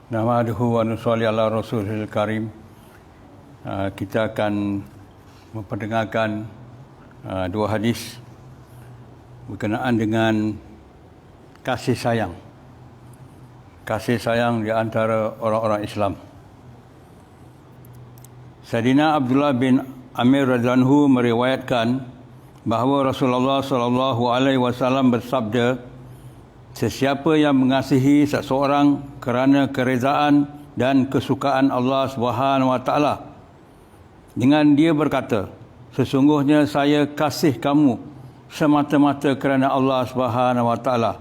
Nahmaduhu wa nusalli ala rasulil karim. Kita akan memperdengarkan dua hadis berkenaan dengan kasih sayang. Kasih sayang di antara orang-orang Islam. Sayyidina Abdullah bin Amir radhiyallahu anhu meriwayatkan bahawa Rasulullah SAW bersabda, sesiapa yang mengasihi seseorang kerana kerezaan dan kesukaan Allah Subhanahu wa taala, dengan dia berkata, sesungguhnya saya kasih kamu semata-mata kerana Allah Subhanahu wa taala,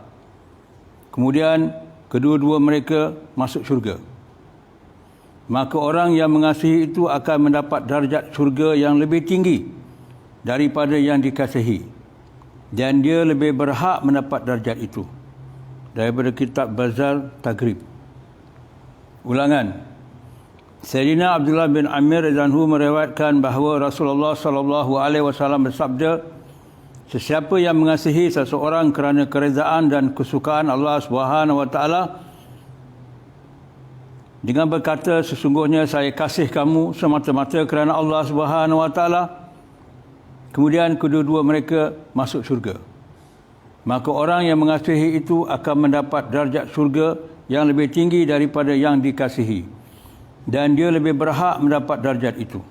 kemudian kedua-dua mereka masuk syurga, maka orang yang mengasihi itu akan mendapat darjat syurga yang lebih tinggi daripada yang dikasihi, dan dia lebih berhak mendapat darjat itu. Daripada kitab Bazar Taghrib. Ulangan. Sayyidina Abdullah bin Amir radhiyallahu anhu meriwayatkan bahawa Rasulullah SAW bersabda, sesiapa yang mengasihi seseorang kerana kerezaan dan kesukaan Allah Subhanahu wa taala, dengan berkata, sesungguhnya saya kasih kamu semata-mata kerana Allah Subhanahu wa taala, kemudian kedua-dua mereka masuk syurga, maka orang yang mengasihi itu akan mendapat darjat syurga yang lebih tinggi daripada yang dikasihi, dan dia lebih berhak mendapat darjat itu.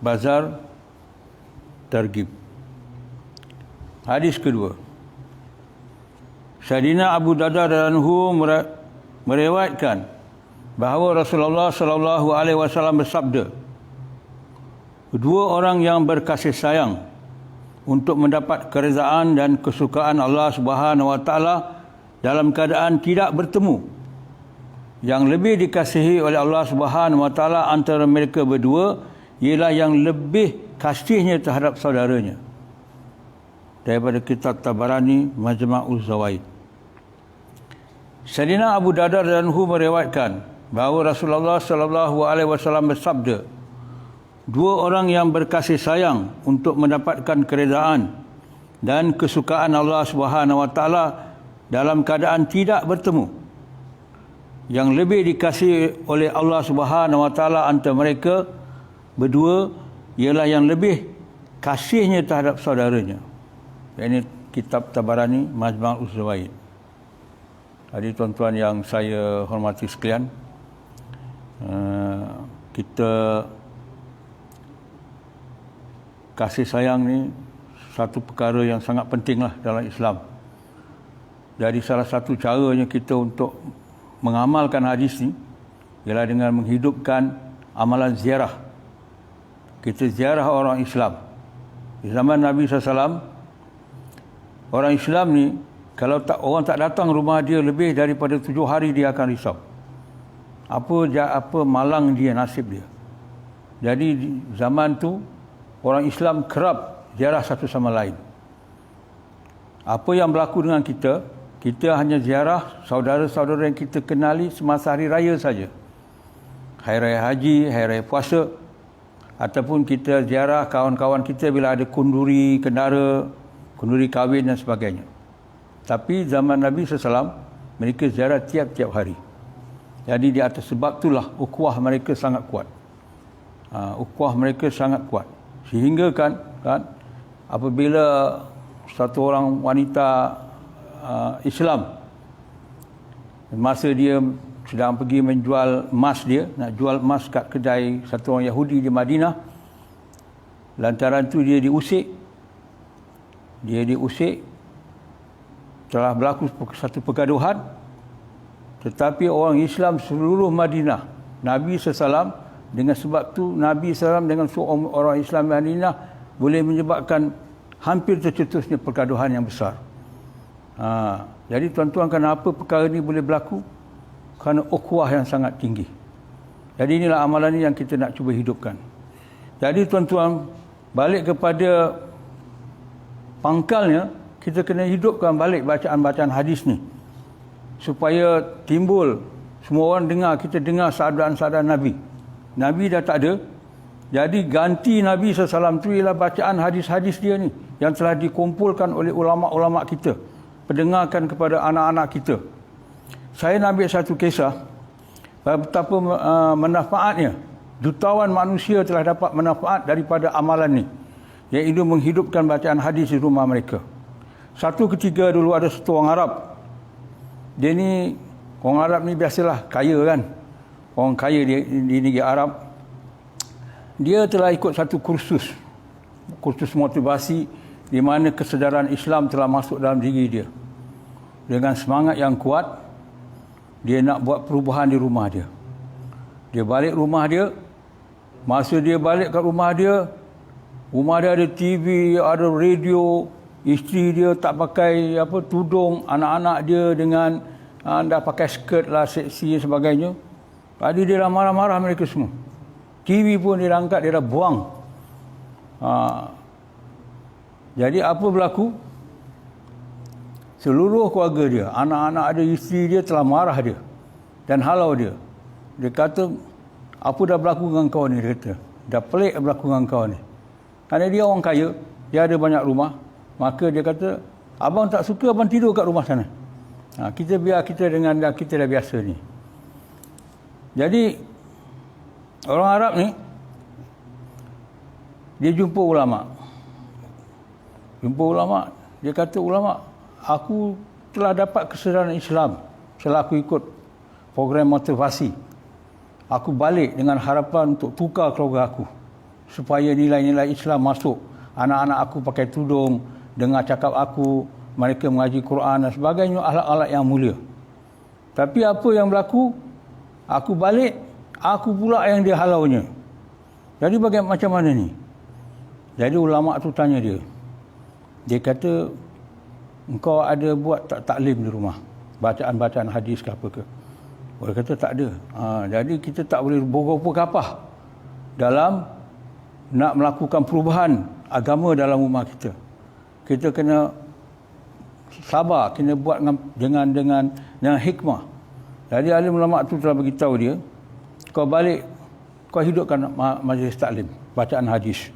Bazar Targhib. Hadis kedua. Sayyidina Abu Darda radhiyallahu anhu meriwayatkan bahawa Rasulullah SAW bersabda, dua orang yang berkasih sayang untuk mendapat kerezaan dan kesukaan Allah Subhanahu wa taala dalam keadaan tidak bertemu, yang lebih dikasihi oleh Allah Subhanahu wa taala antara mereka berdua ialah yang lebih kasihnya terhadap saudaranya. Daripada kitab Tabarani Majma'uz Zawaid. Sayyidina Abu Darda radhiyallahu anhu meriwayatkan bahawa Rasulullah SAW bersabda, dua orang yang berkasih sayang untuk mendapatkan kerezaan dan kesukaan Allah Subhanahu wa taala dalam keadaan tidak bertemu, yang lebih dikasihi oleh Allah Subhanahu wa taala antara mereka berdua ialah yang lebih kasihnya terhadap saudaranya. Ini kitab Tabarani Majma'uz Zawaid. Jadi tuan-tuan yang saya hormati sekalian, kita kasih sayang ni satu perkara yang sangat pentinglah dalam Islam. Jadi salah satu caranya kita untuk mengamalkan hadis ni ialah dengan menghidupkan amalan ziarah. Kita ziarah orang Islam. Di zaman Nabi SAW, orang Islam ni, kalau orang tak datang rumah dia lebih daripada 7 hari, dia akan risau. Apa malang dia, nasib dia. Jadi di zaman tu orang Islam kerap ziarah satu sama lain. Apa yang berlaku dengan kita, kita hanya ziarah saudara-saudara yang kita kenali semasa hari raya saja. Hari raya haji, hari raya puasa, ataupun kita ziarah kawan-kawan kita bila ada kunduri kendara, kunduri kahwin dan sebagainya. Tapi zaman Nabi SAW, mereka ziarah tiap-tiap hari. Jadi di atas sebab itulah ukhuwah mereka sangat kuat. Ukhuwah mereka sangat kuat. Sehingga kan apabila satu orang wanita Islam, masa dia sedang pergi menjual emas dia, nak jual emas kat kedai satu orang Yahudi di Madinah, lantaran tu dia diusik, telah berlaku satu pergaduhan, tetapi orang Islam seluruh Madinah, Nabi SAW, dengan sebab tu Nabi SAW dengan orang Islam Madinah boleh menyebabkan hampir tercetusnya pergaduhan yang besar. Jadi tuan-tuan, kenapa perkara ini boleh berlaku? Kerana ukhuwah yang sangat tinggi. Jadi inilah amalan ini yang kita nak cuba hidupkan. Jadi tuan-tuan, balik kepada pangkalnya, kita kena hidupkan balik bacaan-bacaan hadis ni, supaya timbul, semua orang dengar, kita dengar sabdaan-sabdaan Nabi. Nabi dah tak ada, jadi ganti Nabi SAW tu ialah bacaan hadis-hadis dia ni, yang telah dikumpulkan oleh ulama-ulama kita, pendengarkan kepada anak-anak kita. Saya nak ambil satu kisah betapa manfaatnya. Jutawan manusia telah dapat manfaat daripada amalan ni, iaitu menghidupkan bacaan hadis di rumah mereka. Satu ketika dulu ada satu orang Arab. Dia ni, orang Arab ni biasalah kaya kan. Orang kaya di negeri Arab. Dia telah ikut satu kursus motivasi di mana kesedaran Islam telah masuk dalam diri dia. Dengan semangat yang kuat, dia nak buat perubahan di rumah dia. Dia balik rumah dia. Masa dia balik kat rumah dia ada TV, ada radio. Isteri dia tak pakai tudung, anak-anak dia dengan dah pakai skirt lah, seksi dan sebagainya. Tadi dia dah marah-marah mereka semua. TV pun dia dah angkat, dia dah buang. Jadi apa berlaku? Seluruh keluarga dia, anak-anak dia, isteri dia telah marah dia dan halau dia. Dia kata, apa dah berlaku dengan kau ni? Dia kata, dah pelik berlaku dengan kau ni. Kerana dia orang kaya, dia ada banyak rumah. Maka dia kata, abang tak suka, abang tidur kat rumah sana. Kita dengan kita dah biasa ni. Jadi, orang Arab ni, dia jumpa ulama. Dia kata, ulama, aku telah dapat kesedaran Islam setelah aku ikut program motivasi. Aku balik dengan harapan untuk tukar keluarga aku, supaya nilai-nilai Islam masuk. Anak-anak aku pakai tudung, dengar cakap aku, mereka mengaji Quran dan sebagainya, akhlak-akhlak yang mulia. Tapi apa yang berlaku? Aku balik, aku pula yang dia halaunya. Jadi macam mana ni? Jadi ulama tu tanya dia. Dia kata, engkau ada buat tak taklim di rumah? Bacaan-bacaan hadis ke apa ke? Dia kata tak ada. Jadi kita tak boleh bergopah-gapah dalam nak melakukan perubahan agama dalam rumah kita. Kita kena sabar, kena buat dengan hikmah. Jadi alim ulama tu telah beritahu dia, kau balik, kau hidupkan majlis taklim, bacaan hadis.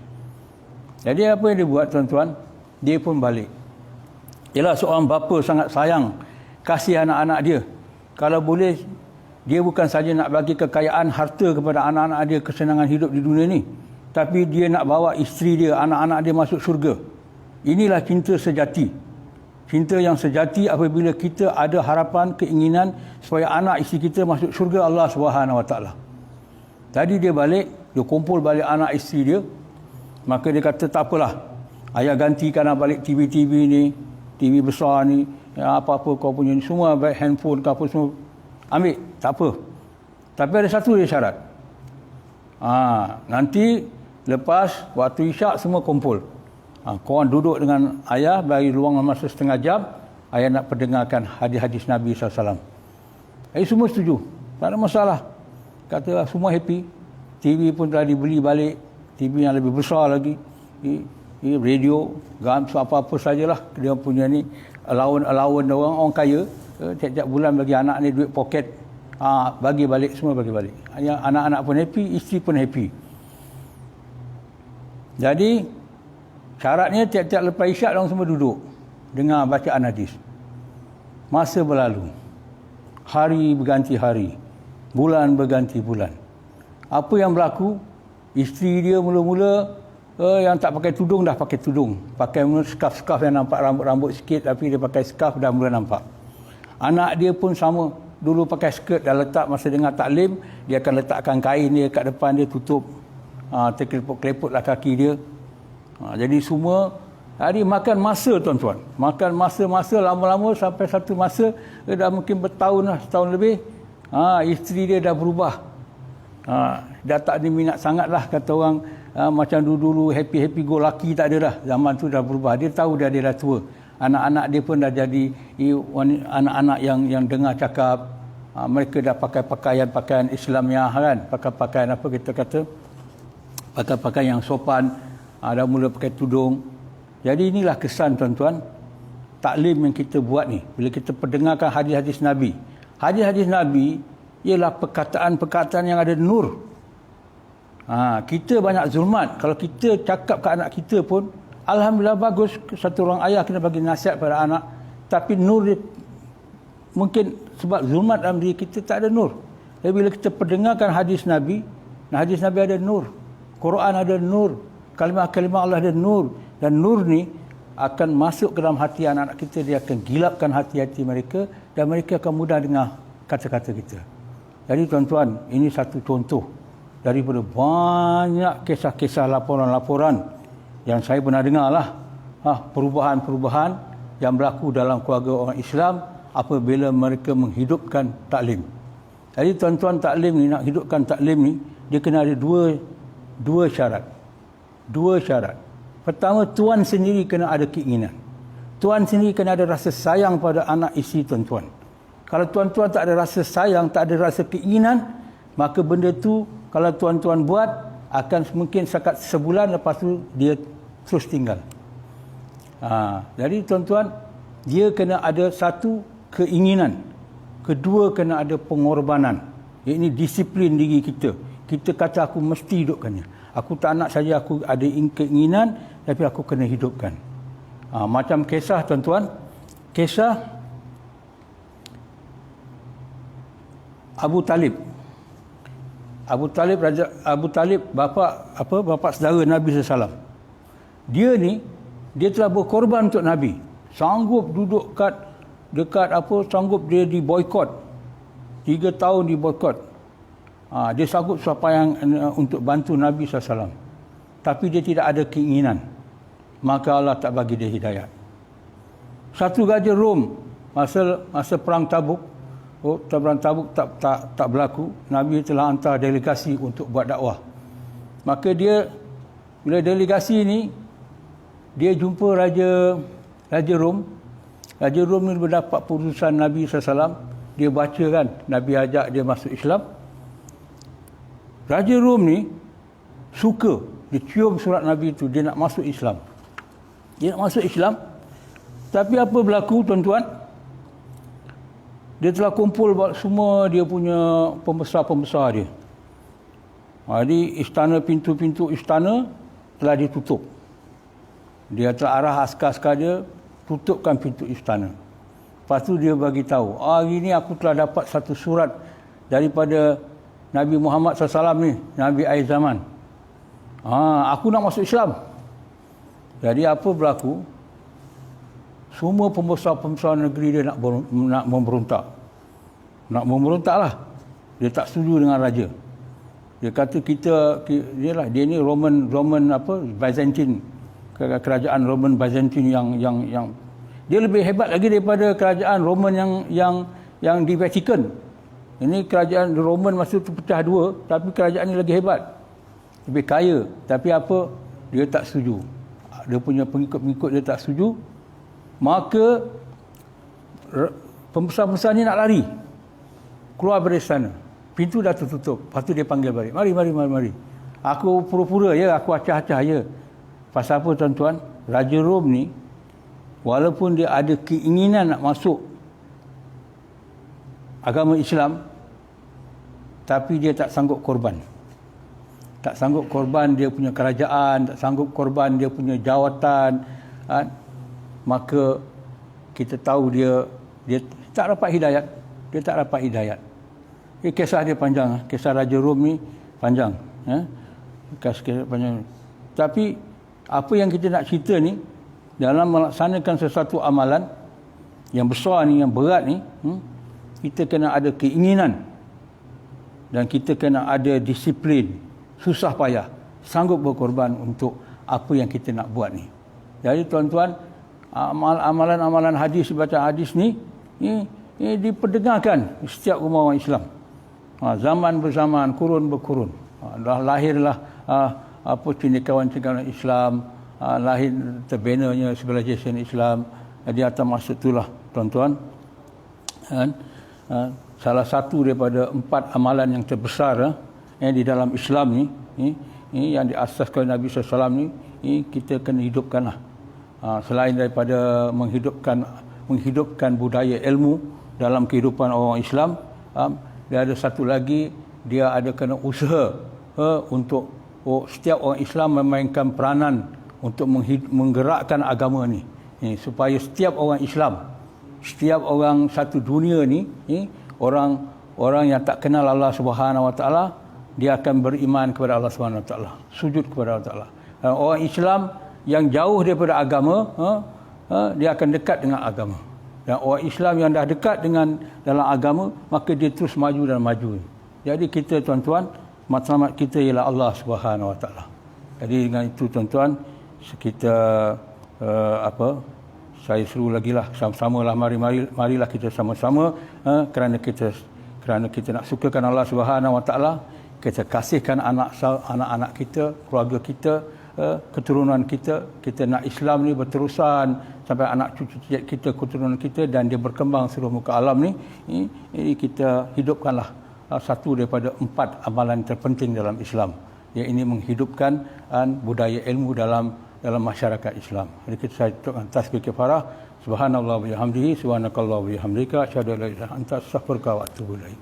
Jadi apa yang dia buat, tuan-tuan? Dia pun balik. Ialah seorang bapa sangat sayang, kasih anak-anak dia. Kalau boleh, dia bukan saja nak bagi kekayaan harta kepada anak-anak dia, kesenangan hidup di dunia ni, tapi dia nak bawa isteri dia, anak-anak dia masuk syurga. Inilah cinta sejati. Cinta yang sejati apabila kita ada harapan, keinginan supaya anak isteri kita masuk syurga Allah SWT. Tadi dia balik, dia kumpul balik anak isteri dia. Maka dia kata, tak apalah, ayah gantikan balik TV-TV ni, TV besar ni, apa-apa kau punya ni, semua baik handphone ke apa semua, ambil, tak apa. Tapi ada satu dia syarat. Nanti lepas waktu isyak semua kumpul. Korang duduk dengan ayah, bagi luangan masa setengah jam, ayah nak perdengarkan hadis-hadis Nabi SAW. Semua setuju, tak ada masalah. Kata semua happy. TV pun telah dibeli balik, TV yang lebih besar lagi, radio, apa-apa sajalah. Dia punya ni allowance orang kaya, tiap-tiap bulan bagi anak ni duit poket, bagi balik, semua bagi balik. Anak-anak pun happy, isteri pun happy. Jadi syaratnya tiap-tiap lepas isyak orang semua duduk dengar bacaan hadis. Masa berlalu, hari berganti hari, bulan berganti bulan. Apa yang berlaku? Isteri dia mula-mula yang tak pakai tudung dah pakai tudung, pakai scarf yang nampak rambut-rambut sikit, tapi dia pakai scarf dah mula nampak. Anak dia pun sama, dulu pakai skirt, dah letak masa dengar taklim, dia akan letakkan kain dia kat depan dia, tutup, terkeleput-keleputlah kaki dia. Jadi semua hari makan masa, tuan-tuan. Makan masa lama-lama sampai satu masa, dah mungkin bertahun lah, setahun lebih, isteri dia dah berubah. Dah tak ada minat sangat lah, kata orang, macam dulu happy go lucky tak ada dah. Zaman tu dah berubah. Dia tahu dia dah tua. Anak-anak dia pun dah jadi anak-anak yang dengar cakap. Mereka dah pakai pakaian Islamiah kan. Pakai pakaian apa kita kata, pakai pakaian yang sopan. Dah mula pakai tudung. Jadi inilah kesan, tuan-tuan, taklim yang kita buat ni. Bila kita perdengarkan hadis-hadis Nabi. Hadis-hadis Nabi ialah perkataan-perkataan yang ada nur. Kita banyak zulmat. Kalau kita cakap ke anak kita pun, alhamdulillah bagus. Satu orang ayah kena bagi nasihat pada anak. Tapi nur dia, mungkin sebab zulmat dalam diri kita tak ada nur. Tapi bila kita pendengarkan hadis Nabi ada nur. Quran ada nur. Kalimah-kalimah Allah ada nur. Dan nur ni akan masuk ke dalam hati anak-anak kita. Dia akan gilapkan hati-hati mereka. Dan mereka akan mudah dengar kata-kata kita. Jadi tuan-tuan, ini satu contoh daripada banyak kisah-kisah laporan-laporan yang saya pernah dengar lah. Perubahan-perubahan yang berlaku dalam keluarga orang Islam apabila mereka menghidupkan taklim. Jadi tuan-tuan, taklim ni, nak hidupkan taklim ni, dia kena ada dua syarat. Dua syarat. Pertama, tuan sendiri kena ada keinginan. Tuan sendiri kena ada rasa sayang pada anak isteri tuan-tuan. Kalau tuan-tuan tak ada rasa sayang, tak ada rasa keinginan, maka benda tu kalau tuan-tuan buat akan mungkin sekat sebulan, lepas tu dia terus tinggal. Jadi tuan-tuan, dia kena ada satu keinginan. Kedua, kena ada pengorbanan. Ini disiplin diri kita. Kita kata aku mesti hidupkannya. Aku tak nak saja aku ada keinginan, tapi aku kena hidupkan. Macam kisah tuan-tuan, kisah Abu Talib. Abu Talib bapa saudara Nabi SAW. Dia telah berkorban untuk Nabi. Sanggup duduk sanggup dia diboikot. 3 tahun diboikot. Dia sanggup supaya untuk bantu Nabi SAW. Tapi dia tidak ada keinginan. Maka Allah tak bagi dia hidayat. Satu raja Rom masa perang Tabuk, perang Tabuk tak berlaku, Nabi telah hantar delegasi untuk buat dakwah. Maka bila delegasi ni dia jumpa Raja Rom. Raja Rom ni mendapat putusan Nabi SAW. Dia baca kan, Nabi ajak dia masuk Islam. Raja Rom ni suka, dia cium surat Nabi tu, dia nak masuk Islam. Tapi apa berlaku tuan-tuan? Dia telah kumpul semua dia punya pembesar-pembesar dia. Jadi pintu-pintu istana telah ditutup. Dia telah arah askar-askar dia, tutupkan pintu istana. Lepas tu dia bagi tahu, hari ni aku telah dapat satu surat daripada Nabi Muhammad SAW ni, Nabi akhir zaman. Aku nak masuk Islam. Jadi apa berlaku? Semua pembesar-pembesar negeri dia nak memberontak. Nak memberontaklah. Dia tak setuju dengan raja. Dia kata dia ni Roman Byzantine, kerajaan Roman Byzantine yang dia lebih hebat lagi daripada kerajaan Roman yang di Vatican. Ini kerajaan Roman masa itu pecah dua, tapi kerajaan ini lagi hebat, lebih kaya. Tapi apa? Dia tak setuju. Dia punya pengikut-pengikut dia tak setuju. Maka pembesar-pembesar ni nak lari keluar dari sana. Pintu dah tertutup. Lepas tu dia panggil balik. Mari. Aku pura-pura je, aku acah-acah je. Pasal apa tuan-tuan? Raja Rom ni, walaupun dia ada keinginan nak masuk agama Islam, tapi dia tak sanggup korban. Tak sanggup korban dia punya kerajaan, tak sanggup korban dia punya jawatan. Maka kita tahu dia tak dapat hidayat. Dia tak dapat hidayat. Kisah dia panjang. Kisah Raja Rom ni panjang. Kisah panjang. Tapi apa yang kita nak cerita ni, dalam melaksanakan sesuatu amalan yang besar ni, yang berat ni, kita kena ada keinginan dan kita kena ada disiplin, susah payah, sanggup berkorban untuk apa yang kita nak buat ni. Jadi tuan-tuan, amalan-amalan hadis, baca hadis ni diperdengarkan setiap rumah orang Islam. Zaman berzaman, kurun berkurun. Lahirlah cendekiawan-cendekiawan Islam, lahir terbinanya civilization Islam. Di atas masa itulah tuan-tuan, salah satu daripada 4 amalan yang terbesar di dalam Islam ni yang diasaskan Nabi SAW ni kita kena hidupkanlah. Selain daripada menghidupkan budaya ilmu dalam kehidupan orang Islam, dia ada satu lagi, dia ada kena usaha untuk setiap orang Islam memainkan peranan untuk menggerakkan agama ni, supaya setiap orang Islam, setiap orang satu dunia ni, orang orang yang tak kenal Allah Subhanahu Wa Taala, dia akan beriman kepada Allah Subhanahu Wa Taala, sujud kepada Allah Taala. Dan orang Islam yang jauh daripada agama, dia akan dekat dengan agama. Dan orang Islam yang dah dekat dengan dalam agama, maka dia terus maju dan maju. Jadi kita tuan-tuan, matlamat kita ialah Allah Subhanahu Wa Taala. Jadi dengan itu tuan-tuan, kita saya seru lagi lah, sama-sama lah, marilah kita sama-sama, kerana kita nak sukakan Allah Subhanahu Wa Taala, kita kasihkan anak-anak kita, keluarga kita, keturunan kita. Kita nak Islam ni berterusan sampai anak cucu kita, keturunan kita, dan dia berkembang seluruh muka alam ni. Ini kita hidupkanlah satu daripada 4 amalan terpenting dalam Islam. Ia ini menghidupkan budaya ilmu dalam masyarakat Islam. Jadi kita saya tutup tasbih kifarah. Subhanallah wa bihamdihi, subhanakallah wa bihamdika, asyhadu an la ilaha illa anta, astaghfiruka wa atubu ilaik.